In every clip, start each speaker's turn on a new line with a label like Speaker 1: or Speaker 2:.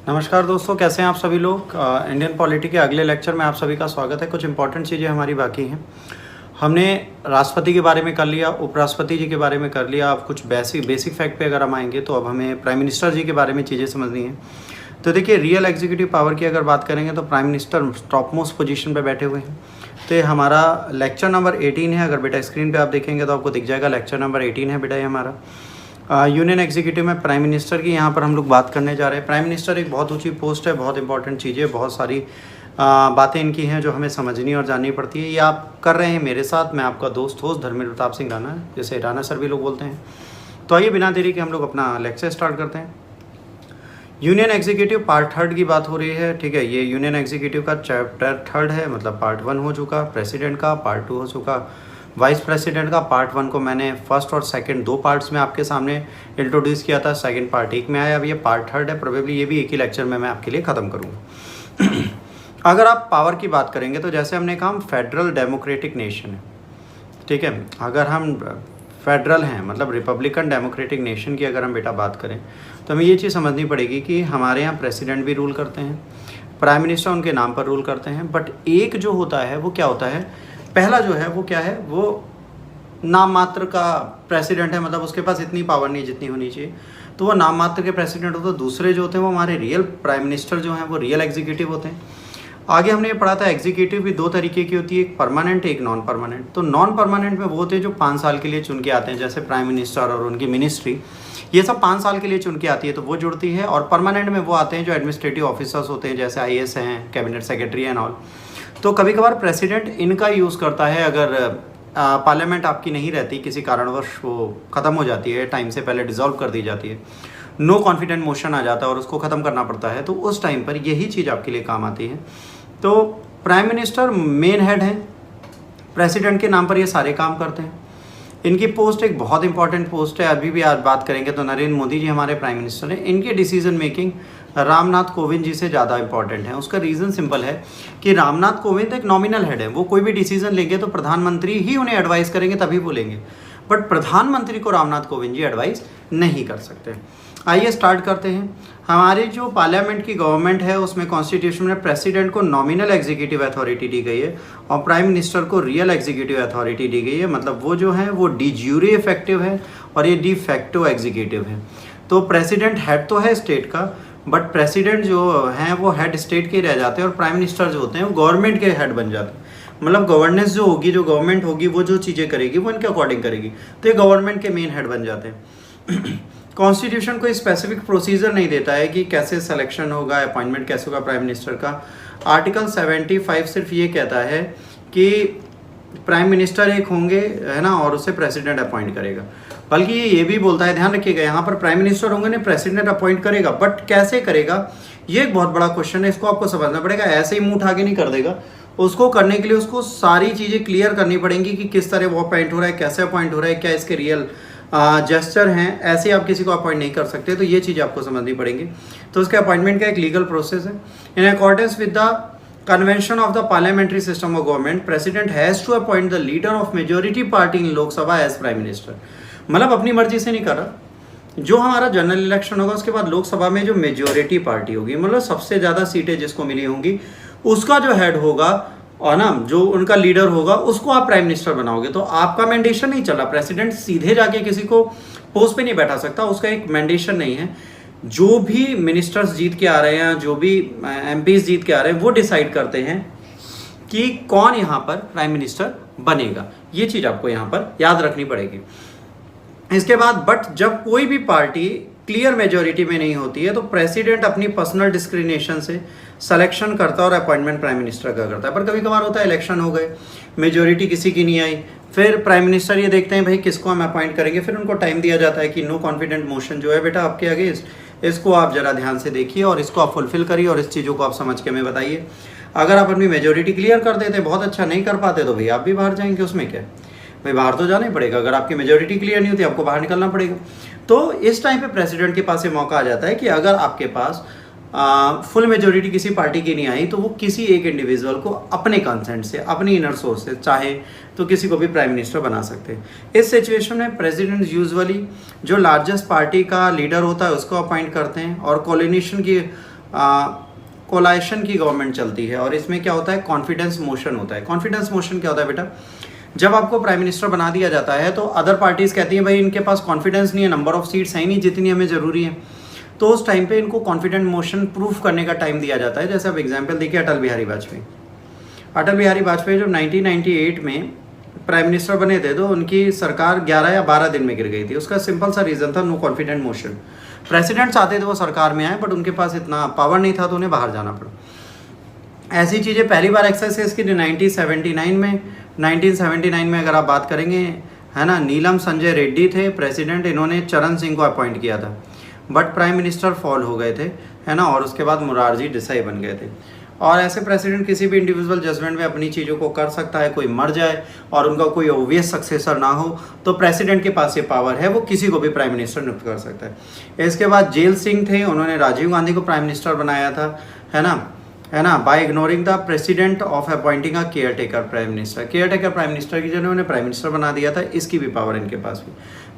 Speaker 1: नमस्कार दोस्तों, कैसे हैं आप सभी लोग। इंडियन पॉलिटी के अगले लेक्चर में आप सभी का स्वागत है। कुछ इंपॉर्टेंट चीज़ें हमारी बाकी हैं। हमने राष्ट्रपति के बारे में कर लिया, उपराष्ट्रपति जी के बारे में कर लिया। अब कुछ बेसिक फैक्ट पे अगर हम आएंगे तो अब हमें प्राइम मिनिस्टर जी के बारे में चीज़ें समझनी है। तो देखिए, रियल एग्जीक्यूटिव पावर की अगर बात करेंगे तो prime minister top most position पे बैठे हुए हैं। तो ये हमारा लेक्चर नंबर 18 है। अगर बेटा स्क्रीन पे आप देखेंगे तो आपको दिख जाएगा, लेक्चर नंबर 18 है बेटा ये हमारा। यूनियन एग्जीक्यूटिव में प्राइम मिनिस्टर की यहाँ पर हम लोग बात करने जा रहे हैं। प्राइम मिनिस्टर एक बहुत ऊंची पोस्ट है, बहुत इंपॉर्टेंट चीज़ें, बहुत सारी बातें इनकी हैं जो हमें समझनी और जाननी पड़ती है। ये आप कर रहे हैं मेरे साथ। मैं आपका दोस्त होस्ट धर्मेंद्र प्रताप सिंह राणा, जैसे राणा सर भी लोग बोलते हैं। तो आइए बिना देरी के हम लोग अपना लेक्चर स्टार्ट करते हैं। यूनियन एग्जीक्यूटिव पार्ट 3 की बात हो रही है, ठीक है। ये यूनियन एग्जीक्यूटिव का चैप्टर 3 है, मतलब पार्ट 1 हो चुका, प्रेसिडेंट का पार्ट 2 हो चुका, वाइस प्रेसिडेंट का पार्ट 1 को मैंने फर्स्ट और सेकंड दो पार्ट्स में आपके सामने इंट्रोड्यूस किया था। सेकंड पार्ट एक में आया, अब ये पार्ट 3 है। प्रोबेबली ये भी एक ही लेक्चर में मैं आपके लिए ख़त्म करूँगा। अगर आप पावर की बात करेंगे तो जैसे हमने कहा, हम फेडरल डेमोक्रेटिक नेशन है, ठीक है। अगर हम फेडरल हैं, मतलब रिपब्लिकन डेमोक्रेटिक नेशन की अगर हम बेटा बात करें तो हमें ये चीज़ समझनी पड़ेगी कि हमारे यहाँ प्रेसिडेंट भी रूल करते हैं, प्राइम मिनिस्टर उनके नाम पर रूल करते हैं। बट एक जो होता है वो क्या होता है, पहला जो है वो क्या है, वो नाम मात्र का प्रेसिडेंट है, मतलब उसके पास इतनी पावर नहीं जितनी होनी चाहिए, तो वो नाम मात्र के प्रेसिडेंट होते हैं। दूसरे जो होते हैं वो हमारे रियल प्राइम मिनिस्टर जो हैं वो रियल एग्जीक्यूटिव होते हैं। आगे हमने ये पढ़ा था, एग्जीक्यूटिव भी दो तरीके की होती है, एक परमानेंट एक नॉन परमानेंट। तो नॉन परमानेंट में वो होते हैं जो 5 साल के लिए चुन के आते हैं, जैसे प्राइम मिनिस्टर और उनकी मिनिस्ट्री, ये सब 5 साल के लिए चुन के आती है तो वो जुड़ती है। और परमानेंट में वो आते हैं जो एडमिनिस्ट्रेटिव ऑफिसर्स होते हैं, जैसे IAS हैं, कैबिनेट सेक्रेटरी एंड ऑल। तो कभी कभार प्रेसिडेंट इनका यूज़ करता है, अगर पार्लियामेंट आपकी नहीं रहती, किसी कारणवश वो ख़त्म हो जाती है, टाइम से पहले डिसॉल्व कर दी जाती है, नो कॉन्फिडेंट मोशन आ जाता है और उसको ख़त्म करना पड़ता है, तो उस टाइम पर यही चीज़ आपके लिए काम आती है। तो प्राइम मिनिस्टर मेन हेड हैं, प्रेसिडेंट के नाम पर ये सारे काम करते हैं। इनकी पोस्ट एक बहुत इंपॉर्टेंट पोस्ट है। अभी भी आज बात करेंगे तो नरेंद्र मोदी जी हमारे प्राइम मिनिस्टर हैं। इनकी डिसीजन मेकिंग रामनाथ कोविंद जी से ज़्यादा इंपॉर्टेंट है। उसका रीज़न सिंपल है कि रामनाथ कोविंद एक नॉमिनल हेड है, वो कोई भी डिसीजन लेंगे तो प्रधानमंत्री ही उन्हें एडवाइस करेंगे तभी वो लेंगे, बट प्रधानमंत्री को रामनाथ कोविंद जी एडवाइस नहीं कर सकते। आइए स्टार्ट करते हैं। हमारी जो पार्लियामेंट की गवर्नमेंट है उसमें कॉन्स्टिट्यूशन में प्रेसिडेंट को नॉमिनल एग्जीक्यूटिव अथॉरिटी दी गई है और प्राइम मिनिस्टर को रियल एग्जीक्यूटिव अथॉरिटी दी गई है। मतलब वो जो है वो डी ज्यूरे इफेक्टिव है और ये डी फैक्टो एग्जीक्यूटिव है। तो प्रेसिडेंट हेड तो है स्टेट का, बट प्रेसिडेंट जो हैं वो हेड स्टेट के रह जाते हैं और प्राइम मिनिस्टर जो होते हैं वो गवर्नमेंट के हेड बन जाते हैं। मतलब गवर्नेंस जो होगी, जो गवर्नमेंट होगी, वो जो चीज़ें करेगी वो इनके अकॉर्डिंग करेगी, तो ये गवर्नमेंट के मेन हेड बन जाते हैं। कॉन्स्टिट्यूशन कोई स्पेसिफिक प्रोसीजर नहीं देता है कि कैसे सिलेक्शन होगा, अपॉइंटमेंट कैसे होगा प्राइम मिनिस्टर का। आर्टिकल 75 सिर्फ ये कहता है कि प्राइम मिनिस्टर एक होंगे, है ना, और उससे प्रेसिडेंट अपॉइंट करेगा। बल्कि ये भी बोलता है, ध्यान रखिएगा, यहाँ पर प्राइम मिनिस्टर होंगे ना, प्रेसिडेंट अपॉइंट करेगा, बट कैसे करेगा ये एक बहुत बड़ा क्वेश्चन है, इसको आपको समझना पड़ेगा। ऐसे ही मुंह उठा के नहीं कर देगा, उसको करने के लिए उसको सारी चीज़ें क्लियर करनी पड़ेंगी कि किस तरह वो अपॉइंट हो रहा है, कैसे अपॉइंट हो रहा है, क्या इसके रियल जेस्चर हैं। ऐसे आप किसी को अपॉइंट नहीं कर सकते, तो ये चीज़ आपको समझनी पड़ेंगी। तो उसके अपॉइंटमेंट का एक लीगल प्रोसेस है। In accordance with the convention of the parliamentary system of government, president has to appoint the leader of majority party in Lok Sabha as prime minister. मतलब अपनी मर्जी से नहीं कर रहा, जो हमारा जनरल इलेक्शन होगा उसके बाद लोकसभा में जो मेजोरिटी पार्टी होगी, मतलब सबसे ज़्यादा सीटें जिसको मिली होंगी, उसका जो हेड होगा और ना जो उनका लीडर होगा उसको आप प्राइम मिनिस्टर बनाओगे। तो आपका मैंडेशन नहीं चल रहा, प्रेसिडेंट सीधे जाके किसी को पोस्ट पे नहीं बैठा सकता, उसका एक मैंडेशन नहीं है। जो भी मिनिस्टर्स जीत के आ रहे हैं, जो भी MPs जीत के आ रहे हैं, वो डिसाइड करते हैं कि कौन यहाँ पर प्राइम मिनिस्टर बनेगा। ये चीज़ आपको यहाँ पर याद रखनी पड़ेगी। इसके बाद बट जब कोई भी पार्टी क्लियर मेजॉरिटी में नहीं होती है तो प्रेसिडेंट अपनी पर्सनल डिस्क्रिमिनेशन से सिलेक्शन करता है और अपॉइंटमेंट प्राइम मिनिस्टर का करता है। पर कभी कभार होता है इलेक्शन हो गए, मेजॉरिटी किसी की नहीं आई, फिर प्राइम मिनिस्टर ये देखते हैं भाई किसको हम अपॉइंट करेंगे, फिर उनको टाइम दिया जाता है कि नो कॉन्फिडेंट मोशन जो है बेटा आपके अगेंस्ट, इसको आप ज़रा ध्यान से देखिए और इसको आप फुलफिल करिए और इस चीज़ों को आप समझ के हमें बताइए। अगर आप अपनी मेजॉरिटी क्लियर कर देते बहुत अच्छा, नहीं कर पाते तो भाई आप भी बाहर जाएंगे, उसमें क्या भाई, बाहर तो जाना ही पड़ेगा। अगर आपकी मेजॉरिटी क्लियर नहीं होती आपको बाहर निकलना पड़ेगा। तो इस टाइम पे प्रेसिडेंट के पास ये मौका आ जाता है कि अगर आपके पास फुल मेजोरिटी किसी पार्टी की नहीं आई तो वो किसी एक इंडिविजुअल को अपने कंसेंट से, अपनी इनर सोर्स से चाहे तो किसी को भी प्राइम मिनिस्टर बना सकते हैं। इस सिचुएशन में प्रेसिडेंट यूजुअली जो लार्जेस्ट पार्टी का लीडर होता है उसको अपॉइंट करते हैं और कोलिशन की कोलाइशन की गवर्नमेंट चलती है और इसमें क्या होता है, कॉन्फिडेंस मोशन होता है। कॉन्फिडेंस मोशन क्या होता है बेटा, जब आपको प्राइम मिनिस्टर बना दिया जाता है तो अदर पार्टीज़ कहती हैं भाई इनके पास कॉन्फिडेंस नहीं है, नंबर ऑफ सीट्स है नहीं जितनी हमें ज़रूरी है, तो उस टाइम पे इनको कॉन्फिडेंट मोशन प्रूफ करने का टाइम दिया जाता है। जैसे अब एग्जांपल देखिए अटल बिहारी वाजपेयी। अटल बिहारी वाजपेयी जब 1998 में प्राइम मिनिस्टर बने थे तो उनकी सरकार 11 या 12 दिन में गिर गई थी। उसका सिंपल सा रीज़न था, नो कॉन्फिडेंट मोशन। प्रेसिडेंट चाहते थे वो सरकार में आए बट उनके पास इतना पावर नहीं था तो उन्हें बाहर जाना पड़ा। ऐसी चीज़ें पहली बार एक्सरसाइज की 1979 में। 1979 में अगर आप बात करेंगे, है ना, नीलम संजय रेड्डी थे प्रेसिडेंट, इन्होंने चरण सिंह को अपॉइंट किया था बट प्राइम मिनिस्टर फॉल हो गए थे, है ना, और उसके बाद मोरारजी देसाई बन गए थे। और ऐसे प्रेसिडेंट किसी भी इंडिविजुअल जजमेंट में अपनी चीज़ों को कर सकता है। कोई मर जाए और उनका कोई ओबियस सक्सेसर ना हो तो प्रेसिडेंट के पास ये पावर है, वो किसी को भी प्राइम मिनिस्टर नियुक्त कर सकता है। इसके बाद जेल सिंह थे, उन्होंने राजीव गांधी को प्राइम मिनिस्टर बनाया था, है ना, by ignoring the president of appointing a caretaker prime minister. Caretaker prime minister की जगह उन्हें प्राइम मिनिस्टर बना दिया था, इसकी भी पावर इनके पास भी।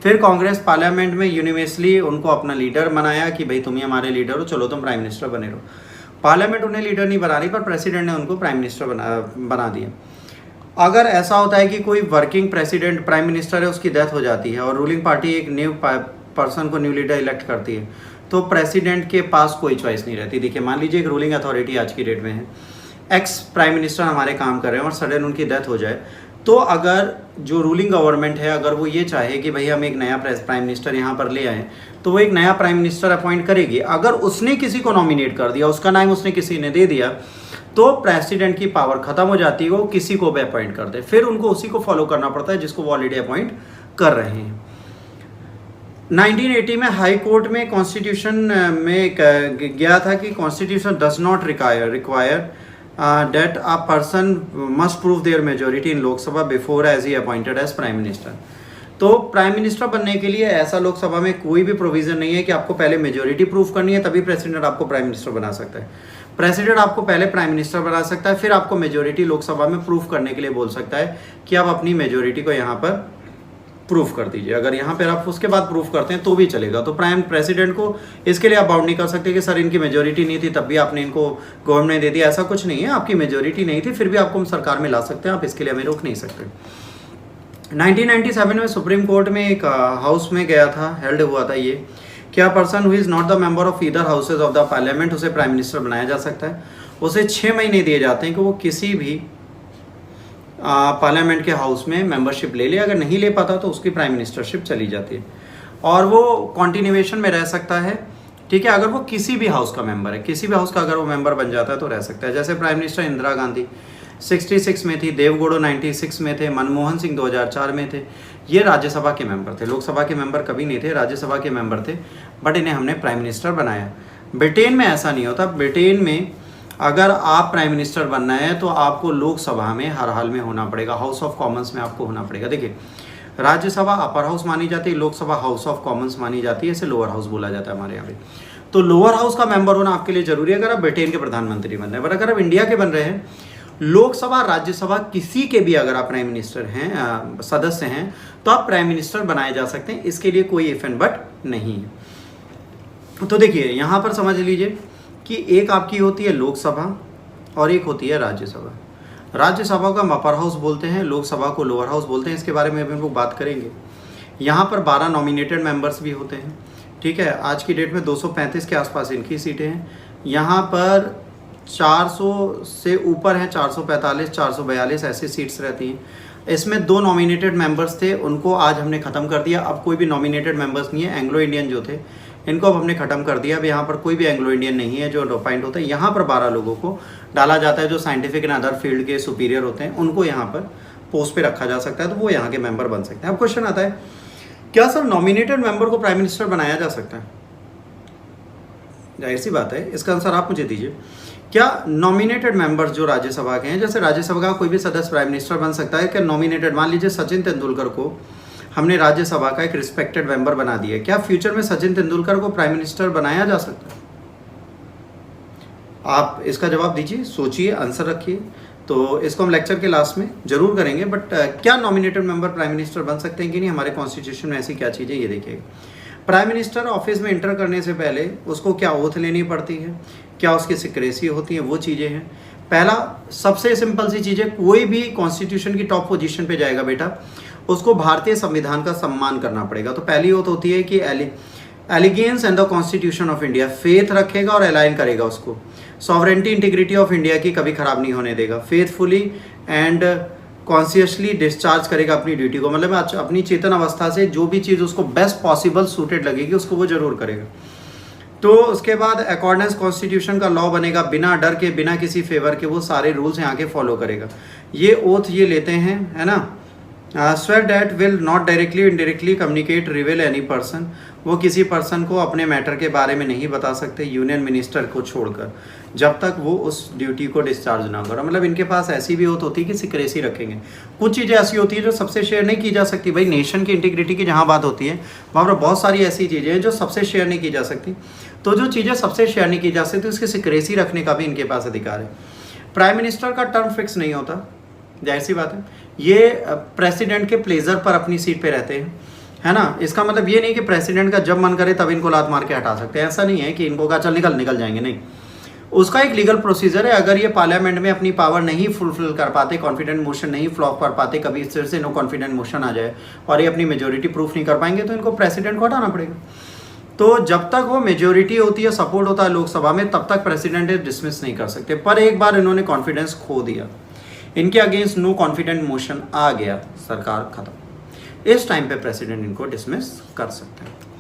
Speaker 1: फिर कांग्रेस पार्लियामेंट में यूनिवर्सली उनको अपना लीडर बनाया कि भाई तुम ही हमारे लीडर हो, चलो तुम प्राइम मिनिस्टर बने रहो। पार्लियामेंट उन्हें लीडर नहीं बना रही पर प्रेसिडेंट ने उनको प्राइम मिनिस्टर बना दिया। अगर ऐसा होता है कि कोई वर्किंग प्रेसिडेंट प्राइम मिनिस्टर है, उसकी डेथ हो जाती है और रूलिंग पार्टी एक न्यू पर्सन को न्यू लीडर इलेक्ट करती है तो प्रेसिडेंट के पास कोई चॉइस नहीं रहती। देखिए मान लीजिए एक रूलिंग अथॉरिटी आज की डेट में है, एक्स प्राइम मिनिस्टर हमारे काम कर रहे हैं और सडन उनकी डेथ हो जाए तो अगर जो रूलिंग गवर्नमेंट है अगर वो ये चाहे कि भाई हम एक नया प्राइम मिनिस्टर यहाँ पर ले आएँ तो वो एक नया प्राइम मिनिस्टर अपॉइंट करेगी। अगर उसने किसी को नॉमिनेट कर दिया, उसका नाम उसने किसी ने दे दिया तो प्रेसिडेंट की पावर खत्म हो जाती है, वो किसी को भी अपॉइंट कर दे, फिर उनको उसी को फॉलो करना पड़ता है जिसको वो ऑलरेडी अपॉइंट कर रहे हैं। 1980 में हाई कोर्ट में कॉन्स्टिट्यूशन में गया था कि constitution does not require that a person must prove their majority in Lok Sabha before as he appointed as prime minister. तो प्राइम मिनिस्टर बनने के लिए ऐसा लोकसभा में कोई भी प्रोविज़न नहीं है कि आपको पहले मेजोरिटी प्रूव करनी है तभी प्रेसिडेंट आपको प्राइम मिनिस्टर बना सकता है। प्रेसिडेंट आपको पहले प्राइम मिनिस्टर बना सकता है, फिर आपको मेजोरिटी लोकसभा में प्रूव करने के लिए बोल सकता है कि आप अपनी मेजोरिटी को यहाँ पर प्रूफ कर दीजिए। अगर यहाँ पर आप उसके बाद प्रूफ करते हैं तो भी चलेगा। तो प्राइम प्रेसिडेंट को इसके लिए आप बाउंड नहीं कर सकते कि सर इनकी मेजोरिटी नहीं थी तब भी आपने इनको गवर्नमेंट दे दिया, ऐसा कुछ नहीं है। आपकी मेजोरिटी नहीं थी फिर भी आपको हम सरकार में ला सकते हैं, आप इसके लिए हमें रोक नहीं सकते। 1997 में सुप्रीम कोर्ट में एक हाउस में गया था, हेल्ड हुआ था ये, क्या person who is not the member of either houses of the parliament उसे प्राइम मिनिस्टर बनाया जा सकता है। उसे 6 महीने दिए जाते हैं कि वो किसी भी पार्लियामेंट के हाउस में मेंबरशिप ले ले, अगर नहीं ले पाता तो उसकी प्राइम मिनिस्टरशिप चली जाती है और वो कॉन्टिन्यूएशन में रह सकता है, ठीक है। अगर वो किसी भी हाउस का मेंबर है, किसी भी हाउस का अगर वो मेंबर बन जाता है तो रह सकता है। जैसे प्राइम मिनिस्टर इंदिरा गांधी 66 में थी, देवगौड़ा 96 में थे, मनमोहन सिंह 2004 में थे। ये राज्यसभा के मेंबर थे, लोकसभा के मेंबर कभी नहीं थे, राज्यसभा के मेंबर थे, बट इन्हें हमने प्राइम मिनिस्टर बनाया। ब्रिटेन में ऐसा नहीं होता। ब्रिटेन में अगर आप प्राइम मिनिस्टर बनना है तो आपको लोकसभा में हर हाल में होना पड़ेगा, हाउस ऑफ कॉमन्स में आपको होना पड़ेगा। देखिए राज्यसभा अपर हाउस मानी जाती है, लोकसभा हाउस ऑफ कॉमन्स मानी जाती है, इसे लोअर हाउस बोला जाता है हमारे यहाँ पे। तो लोअर हाउस का मेंबर होना आपके लिए जरूरी है अगर आप ब्रिटेन के प्रधानमंत्री बन रहे हैं। बट अगर आप इंडिया के बन रहे हैं, लोकसभा राज्यसभा किसी के भी अगर आप प्राइम मिनिस्टर हैं, सदस्य हैं, तो आप प्राइम मिनिस्टर बनाए जा सकते हैं। इसके लिए कोई इफ एंड बट नहीं है। तो देखिए यहाँ पर समझ लीजिए कि एक आपकी होती है लोकसभा और एक होती है राज्यसभा। राज्यसभा को हम अपर हाउस बोलते हैं, लोकसभा को लोअर हाउस बोलते हैं। इसके बारे में भी हम लोग बात करेंगे। यहाँ पर 12 नॉमिनेटेड मेंबर्स भी होते हैं, ठीक है। आज की डेट में 235 के आसपास इनकी सीटें हैं। यहाँ पर 400 से ऊपर हैं, 445, 442 ऐसी सीट्स रहती हैं। इसमें 2 नॉमिनेटेड मेंबर्स थे, उनको आज हमने ख़त्म कर दिया। अब कोई भी नॉमिनेटेड मेंबर्स नहीं है। एंग्लो इंडियन जो थे इनको अब हमने ख़त्म कर दिया। अब यहाँ पर कोई भी एंग्लो इंडियन नहीं है जो अपॉइंट होता है। यहाँ पर 12 लोगों को डाला जाता है जो साइंटिफिक एंड अदर फील्ड के सुपीरियर होते हैं, उनको यहाँ पर पोस्ट पे रखा जा सकता है, तो वो यहाँ के मेंबर बन सकते हैं। अब क्वेश्चन आता है, क्या सर नॉमिनेटेड मेंबर को प्राइम मिनिस्टर बनाया जा सकता है? जाहिर सी बात है, इसका आंसर आप मुझे दीजिए। क्या नॉमिनेटेड मेंबर्स जो राज्यसभा के हैं, जैसे राज्यसभा का कोई भी सदस्य प्राइम मिनिस्टर बन सकता है? क्या नॉमिनेटेड, मान लीजिए सचिन तेंदुलकर को हमने राज्यसभा का एक रिस्पेक्टेड मेंबर बना दिया, क्या फ्यूचर में सचिन तेंदुलकर को प्राइम मिनिस्टर बनाया जा सकता है? आप इसका जवाब दीजिए, सोचिए, आंसर रखिए। तो इसको हम लेक्चर के लास्ट में जरूर करेंगे। बट क्या नॉमिनेटेड मेंबर प्राइम मिनिस्टर बन सकते हैं कि नहीं, हमारे कॉन्स्टिट्यूशन में ऐसी क्या चीज़ है ये देखिएगा। प्राइम मिनिस्टर ऑफिस में इंटर करने से पहले उसको क्या ओथ लेनी पड़ती है, क्या उसकी सिक्रेसी होती है, वो चीज़ें हैं। पहला सबसे सिंपल सी चीज़ है, कोई भी कॉन्स्टिट्यूशन की टॉप पोजीशन पे जाएगा बेटा, उसको भारतीय संविधान का सम्मान करना पड़ेगा। तो पहली ओथ होती है कि allegiance and the constitution of India, faith रखेगा और अलाइन करेगा उसको। सॉवरेंटी इंटीग्रिटी ऑफ इंडिया की कभी खराब नहीं होने देगा। फेथफुली एंड कॉन्शियसली डिस्चार्ज करेगा अपनी ड्यूटी को, मतलब अपनी चेतन अवस्था से जो भी चीज़ उसको बेस्ट पॉसिबल सूटेड लगेगी उसको वो जरूर करेगा। तो उसके बाद अकॉर्डेंस कॉन्स्टिट्यूशन का लॉ बनेगा, बिना डर के, बिना किसी फेवर के वो सारे रूल्स यहाँ के फॉलो करेगा। ये ओथ ये लेते हैं, है ना। Swear that will not directly indirectly communicate रिवेल any person, वो किसी पर्सन को अपने मैटर के बारे में नहीं बता सकते यूनियन मिनिस्टर को छोड़कर, जब तक वो उस ड्यूटी को डिस्चार्ज ना करो। मतलब इनके पास ऐसी भी होती है कि सिक्रेसी रखेंगे। कुछ चीज़ें ऐसी होती है जो सबसे शेयर नहीं की जा सकती। भाई नेशन की इंटीग्रिटी की जहाँ बात होती है वहाँ पर बहुत सारी ऐसी चीज़ें हैं जो सबसे शेयर नहीं की जा सकती। तो जो चीज़ें सबसे शेयर नहीं की जा सकती उसकी सिक्रेसी रखने का भी इनके पास अधिकार है। प्राइम मिनिस्टर का टर्म फिक्स नहीं होता, जाहिर सी बात है। ये प्रेसिडेंट के प्लेजर पर अपनी सीट पे रहते हैं, है ना। इसका मतलब ये नहीं कि प्रेसिडेंट का जब मन करे तब इनको लात मार के हटा सकते हैं, ऐसा नहीं है कि इनको कहा चल निकल जाएंगे, नहीं। उसका एक लीगल प्रोसीजर है। अगर ये पार्लियामेंट में अपनी पावर नहीं फुलफिल कर पाते, कॉन्फिडेंट मोशन नहीं फ्लॉप कर पाते, कभी इस तरह से नो कॉन्फिडेंट मोशन आ जाए और ये अपनी मेजोरिटी प्रूफ नहीं कर पाएंगे, तो इनको प्रेसिडेंट को हटाना पड़ेगा। तो जब तक वो मेजोरिटी होती है, सपोर्ट होता है लोकसभा में, तब तक प्रेसिडेंट डिसमिस नहीं कर सकते। पर एक बार इन्होंने कॉन्फिडेंस खो दिया, इनके अगेंस्ट नो कॉन्फिडेंट मोशन आ गया, सरकार खत्म। इस टाइम पे प्रेसिडेंट इनको डिसमिस कर सकते हैं।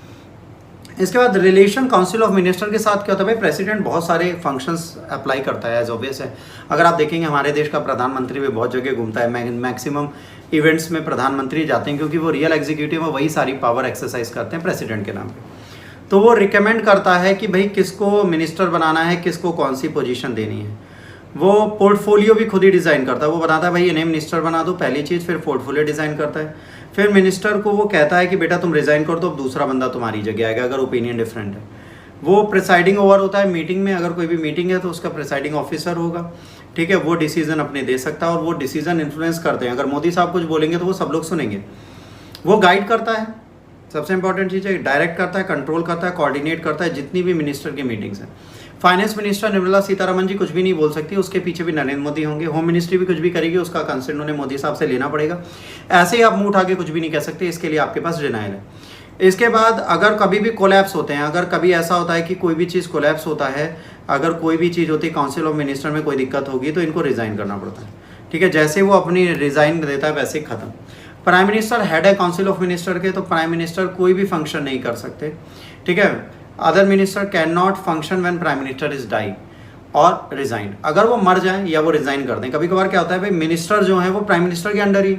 Speaker 1: इसके बाद रिलेशन काउंसिल ऑफ मिनिस्टर के साथ क्या होता है भाई, प्रेसिडेंट बहुत सारे फंक्शंस अप्लाई करता है, एज ऑब्वियस है। अगर आप देखेंगे हमारे देश का प्रधानमंत्री भी बहुत जगह घूमता है, मैक्सिमम इवेंट्स में प्रधानमंत्री जाते हैं, क्योंकि वो रियल एग्जीक्यूटिव में वही सारी पावर एक्सरसाइज करते हैं प्रेसिडेंट के नाम पे। तो वो रिकमेंड करता है कि भाई किसको मिनिस्टर बनाना है, किसको कौन सी पोजीशन देनी है। वो पोर्टफोलियो भी खुद ही डिज़ाइन करता है। वो बताता है भाई इन्हें मिनिस्टर बना दो, पहली चीज़। फिर पोर्टफोलियो डिज़ाइन करता है। फिर मिनिस्टर को वो कहता है कि बेटा तुम रिज़ाइन कर दो, अब दूसरा बंदा तुम्हारी जगह आएगा अगर ओपिनियन डिफरेंट है। वो प्रिसाइडिंग ओवर होता है मीटिंग में। अगर कोई भी मीटिंग है तो उसका प्रिसाइडिंग ऑफिसर होगा, ठीक है। वो डिसीजन अपने दे सकता है और वो डिसीजन इन्फ्लुएंस करते हैं। अगर मोदी साहब कुछ बोलेंगे तो वो सब लोग सुनेंगे। वो गाइड करता है, सबसे इंपॉर्टेंट चीज़ है, डायरेक्ट करता है, कंट्रोल करता है, कोऑर्डिनेट करता है जितनी भी मिनिस्टर की मीटिंग्स हैं। फाइनेंस मिनिस्टर निर्मला सीतारमण जी कुछ भी नहीं बोल सकती, उसके पीछे भी नरेंद्र मोदी होंगे। होम मिनिस्ट्री भी कुछ भी करेगी, उसका कंसेंट उन्हें मोदी साहब से लेना पड़ेगा। ऐसे ही आप मुंह उठा के कुछ भी नहीं कह सकते, इसके लिए आपके पास डिनाइल है। इसके बाद अगर कभी भी कोलैप्स होते हैं, अगर कभी ऐसा होता है कि कोई भी चीज़ कोलैप्स होता है, अगर कोई भी चीज़ होती है काउंसिल ऑफ मिनिस्टर में कोई दिक्कत होगी तो इनको रिज़ाइन करना पड़ता है, ठीक है। जैसे वो अपनी रिज़ाइन देता है वैसे खत्म। प्राइम मिनिस्टर हेड है काउंसिल ऑफ मिनिस्टर के, तो प्राइम मिनिस्टर कोई भी फंक्शन नहीं कर सकते, ठीक है। Other minister can not function when prime minister is die or resign. अगर वो मर जाएं या वो रिजाइन कर दें। कभी कभार क्या होता है भाई, मिनिस्टर जो है वो प्राइम मिनिस्टर के अंडर ही,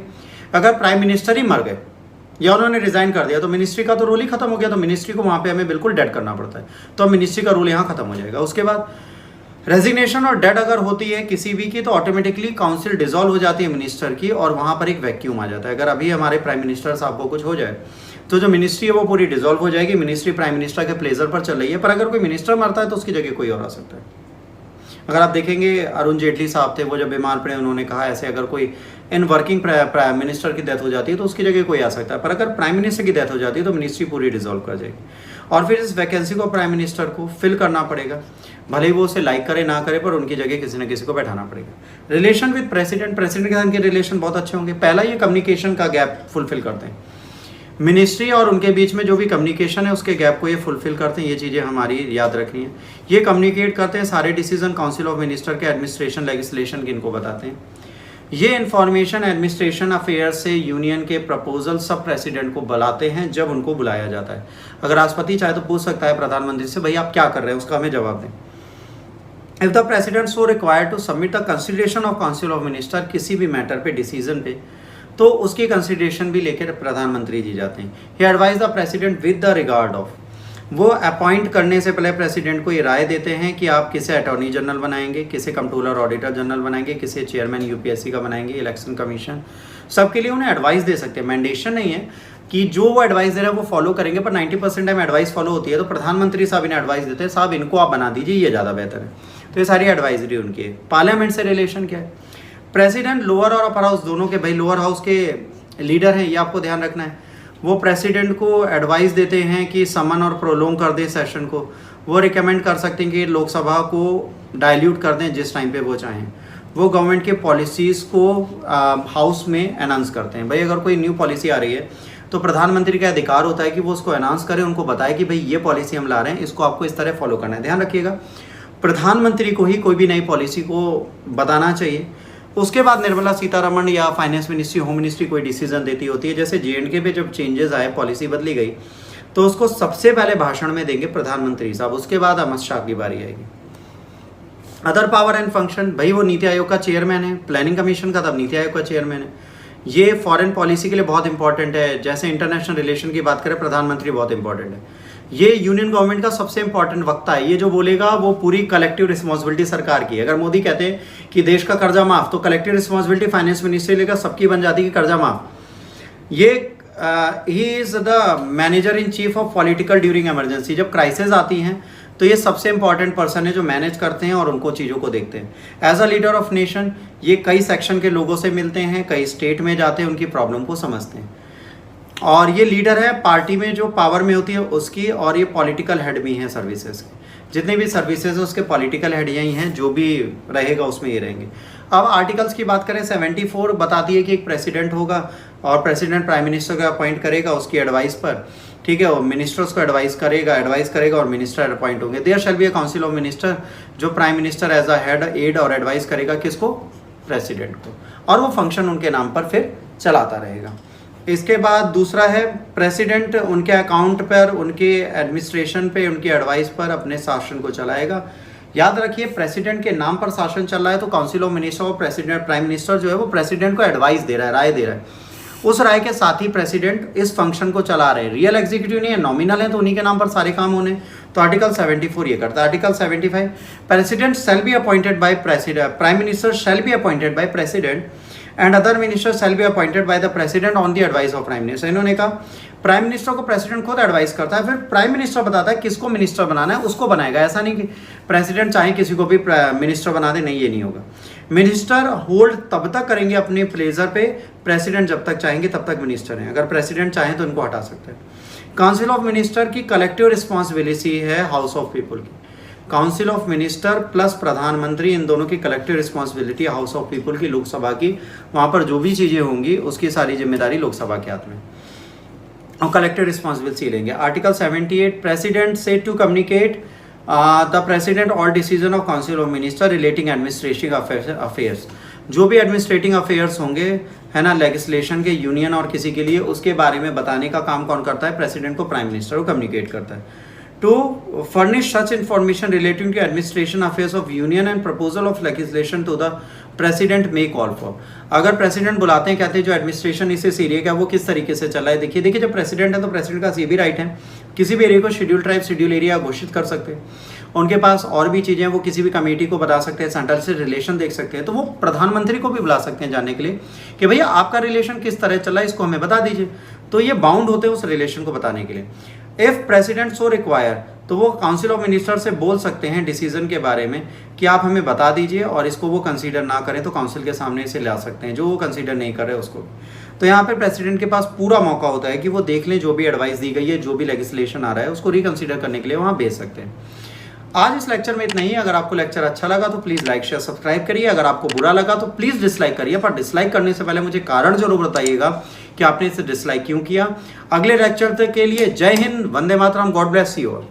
Speaker 1: अगर प्राइम मिनिस्टर ही मर गए या उन्होंने रिजाइन कर दिया तो मिनिस्ट्री का तो रोल ही खत्म हो गया। तो मिनिस्ट्री को वहाँ पे हमें बिल्कुल डेड करना पड़ता है, तो मिनिस्ट्री का रोल यहाँ खत्म हो जाएगा। उसके बाद रेजिग्नेशन और डेड अगर होती है किसी भी की, तो ऑटोमेटिकली काउंसिल डिसॉल्व हो जाती है मिनिस्टर की और वहाँ पर एक वैक्यूम आ जाता है। अगर अभी हमारे प्राइम मिनिस्टर साहब को कुछ हो जाए तो जो मिनिस्ट्री है वो पूरी डिसॉल्व हो जाएगी। मिनिस्ट्री प्राइम मिनिस्टर के प्लेजर पर चल रही है, पर अगर कोई मिनिस्टर मरता है तो उसकी जगह कोई और आ सकता है। अगर आप देखेंगे अरुण जेटली साहब थे, वो जब बीमार पड़े उन्होंने कहा ऐसे अगर कोई इन वर्किंग प्राइम मिनिस्टर की डेथ हो जाती है तो उसकी जगह कोई आ सकता है, पर अगर प्राइम मिनिस्टर की डेथ हो जाती है तो मिनिस्ट्री पूरी डिसॉल्व कर जाएगी और फिर इस वैकेंसी को प्राइम मिनिस्टर को फिल करना पड़ेगा। भले ही वो उसे लाइक करे ना करे, पर उनकी जगह किसी न किसी को बैठाना पड़ेगा। रिलेशन विद प्रेसिडेंट के साथ इनके रिलेशन बहुत अच्छे होंगे। पहला ये कम्युनिकेशन का गैप फुलफिल करते हैं, मिनिस्ट्री और उनके बीच में जो भी कम्युनिकेशन है उसके गैप को ये फुलफिल करते हैं। ये चीज़ें हमारी याद रखनी है। ये कम्युनिकेट करते हैं, सारे डिसीजन काउंसिल ऑफ मिनिस्टर के एडमिनिस्ट्रेशन लेजिस्लेशन के इनको बताते हैं। ये इन्फॉर्मेशन एडमिनिस्ट्रेशन अफेयर्स से यूनियन के प्रपोजल सब प्रेसिडेंट को बुलाते हैं जब उनको बुलाया जाता है। अगर राष्ट्रपति चाहे तो पूछ सकता है प्रधानमंत्री से, भाई आप क्या कर रहे हैं, उसका हमें जवाब दें। If the president so required to submit the consideration of council of minister, किसी भी मैटर पे डिसीजन पे, तो उसकी कंसिडरेशन भी लेकर प्रधानमंत्री जी जाते हैं। He advise the president with the regard of, वो अपॉइंट करने से पहले प्रेसिडेंट को ये राय देते हैं कि आप किसे अटॉर्नी जनरल बनाएंगे, किसे कंट्रोलर ऑडिटर जनरल बनाएंगे, किसे चेयरमैन यूपीएससी का बनाएंगे, इलेक्शन कमीशन, सबके लिए उन्हें एडवाइस दे सकते हैं। मैंडेशन नहीं है कि जो वो एडवाइस दे रहे हैं वो फॉलो करेंगे, पर 90% टाइम एडवाइस फॉलो होती है। तो प्रधानमंत्री साहब इन्हें एडवाइस देते हैं, साहब इनको आप बना दीजिए, ये ज़्यादा बेहतर है। तो ये सारी एडवाइजरी उनकी है। पार्लियामेंट से रिलेशन क्या है, प्रेसिडेंट लोअर और अपर हाउस दोनों के, भाई लोअर हाउस के लीडर हैं, ये आपको ध्यान रखना है। वो प्रेसिडेंट को एडवाइस देते हैं कि समन और प्रोलोंग कर दें सेशन को। वो रिकमेंड कर सकते हैं कि लोकसभा को डाइल्यूट कर दें जिस टाइम पे वो चाहें। वो गवर्नमेंट के पॉलिसीज़ को हाउस में अनाउंस करते हैं। भाई अगर कोई न्यू पॉलिसी आ रही है तो प्रधानमंत्री का अधिकार होता है कि वो उसको अनाउंस करे, उनको बताए कि भाई ये पॉलिसी हम ला रहे हैं, इसको आपको इस तरह फॉलो करना है। ध्यान रखिएगा, प्रधानमंत्री को ही कोई भी नई पॉलिसी को बताना चाहिए। उसके बाद निर्मला सीतारमण या फाइनेंस मिनिस्ट्री, होम मिनिस्ट्री कोई डिसीजन देती होती है। जैसे JNK पे जब चेंजेस आए, पॉलिसी बदली गई, तो उसको सबसे पहले भाषण में देंगे प्रधानमंत्री साहब, उसके बाद अमित शाह की बारी आएगी। अदर पावर एंड फंक्शन, भाई वो नीति आयोग का चेयरमैन है, प्लानिंग कमीशन का तब नीति आयोग का चेयरमैन है। ये फॉरेन पॉलिसी के लिए बहुत इंपॉर्टेंट है। जैसे इंटरनेशनल रिलेशन की बात करें, प्रधानमंत्री बहुत इंपॉर्टेंट है। ये यूनियन गवर्नमेंट का सबसे इंपॉर्टेंट वक्ता है। ये जो बोलेगा वो पूरी कलेक्टिव रिस्पॉन्सिबिलिटी सरकार की है। अगर मोदी कहते हैं कि देश का कर्जा माफ, तो कलेक्टिव रिस्पॉन्सिबिलिटी फाइनेंस मिनिस्ट्री लेकर सबकी बन जाती है कि कर्जा माफ। ये he is the manager in chief of political during emergency. जब क्राइसिस आती हैं तो ये सबसे इंपॉर्टेंट पर्सन है जो मैनेज करते हैं और उनको चीज़ों को देखते हैं। As a leader of nation, ये कई सेक्शन के लोगों से मिलते हैं, कई स्टेट में जाते हैं, उनकी प्रॉब्लम को समझते हैं। और ये लीडर है पार्टी में जो पावर में होती है उसकी, और ये पॉलिटिकल हेड भी हैं सर्विसेज के। जितने भी सर्विसेज है उसके पॉलिटिकल हेड यही हैं, जो भी रहेगा उसमें ये रहेंगे। अब आर्टिकल्स की बात करें, 74 बताती है कि एक प्रेसिडेंट होगा और प्रेसिडेंट प्राइम मिनिस्टर को अपॉइंट करेगा उसकी एडवाइस पर, ठीक है। और मिनिस्टर्स को एडवाइस करेगा और मिनिस्टर अपॉइंट होंगे। There shall be a council of minister, जो prime minister as a head aid और एडवाइस करेगा किसको, प्रेसिडेंट को, और वो फंक्शन उनके नाम पर फिर चलाता रहेगा। इसके बाद दूसरा है प्रेसिडेंट उनके अकाउंट पर, उनके एडमिनिस्ट्रेशन पे, उनकी एडवाइस पर अपने शासन को चलाएगा। याद रखिए, प्रेसिडेंट के नाम पर शासन चल रहा है तो काउंसिल ऑफ मिनिस्टर और प्रेसिडेंट प्राइम मिनिस्टर जो है वो प्रेसिडेंट को एडवाइस दे रहा है, राय दे रहा है। उस राय के साथ ही प्रेसिडेंट इस फंक्शन को चला रहे हैं। रियल एग्जीक्यूटिव नहीं है, नॉमिनल है, तो उन्हीं के नाम पर सारे काम होने। तो आर्टिकल 74 ये करता है। Article 75, president shall be appointed by president, prime minister shall be appointed by president and other minister shall be appointed by the president on the advice of prime minister. इन्होंने कहा प्राइम मिनिस्टर को president खुद advice करता है, फिर prime minister बताता है किसको मिनिस्टर बनाना है, उसको बनाएगा। ऐसा नहीं कि प्रेसिडेंट चाहे किसी को भी मिनिस्टर बना दे, नहीं, ये नहीं होगा। मिनिस्टर होल्ड तब तक करेंगे अपने प्लेजर पे, प्रेसिडेंट जब तक चाहेंगे तब तक मिनिस्टर हैं। अगर प्रेसिडेंट चाहें तो इनको हटा सकते हैं। काउंसिल ऑफ मिनिस्टर की कलेक्टिव रिस्पॉन्सिबिलिटी है हाउस ऑफ पीपल की। काउंसिल ऑफ मिनिस्टर प्लस प्रधानमंत्री, इन दोनों की collective responsibility house of people की, लोकसभा की। वहाँ पर जो भी चीज़ें होंगी उसकी सारी जिम्मेदारी लोकसभा के हाथ में, और कलेक्टिव रिस्पॉन्सिबिलिटी लेंगे। Article 78, president said to communicate the president all decision of council of minister relating administrative affairs. जो भी एडमिनिस्ट्रेटिव अफेयर्स होंगे, है ना, लेजिस्लेशन के, यूनियन और किसी के लिए, उसके बारे में बताने का काम कौन करता है, प्रेसिडेंट को प्राइम मिनिस्टर को कम्युनिकेट करता है। To furnish such information relating to administration affairs of union and proposal of legislation to the president may call for. अगर प्रेसिडेंट बुलाते हैं, कहते हैं जो एडमिनिस्ट्रेशन इस एरिया का वो किस तरीके से चला है, देखिए जब प्रेसिडेंट है तो प्रेसिडेंट का ये भी राइट है, किसी भी एरिया को शेड्यूल ट्राइब, शेड्यूल एरिया घोषित कर सकते हैं। उनके पास और भी चीज़ें, वो किसी भी कमेटी को बता सकते हैं, सेंट्रल से रिलेशन देख सकते हैं। तो वो प्रधानमंत्री को भी बुला सकते हैं जानने के लिए कि भैया आपका रिलेशन किस तरह चल रहा है, इसको हमें बता दीजिए। तो ये बाउंड होते हैं उस रिलेशन को बताने के लिए। इफ़ प्रेसिडेंट सो रिक्वायर, तो वो काउंसिल ऑफ मिनिस्टर से बोल सकते हैं डिसीजन के बारे में कि आप हमें बता दीजिए, और इसको वो कंसीडर ना करें तो काउंसिल के सामने इसे ला सकते हैं, जो वो कंसीडर नहीं कर रहे उसको। तो यहाँ पे प्रेसिडेंट के पास पूरा मौका होता है कि वो देख लें जो भी एडवाइस दी गई है, जो भी लेजिस्लेशन आ रहा है, उसको रिकंसीडर करने के लिए वहाँ भेज सकते हैं। आज इस लेक्चर में इतना ही। अगर आपको लेक्चर अच्छा लगा तो प्लीज़ लाइक शेयर सब्सक्राइब करिए। अगर आपको बुरा लगा तो प्लीज़ डिसलाइक करिए, पर डिसलाइक करने से पहले मुझे कारण जरूर बताइएगा कि आपने इसे डिसलाइक क्यों किया। अगले लेक्चर के लिए जय Hind, Vande Mataram, God bless you all.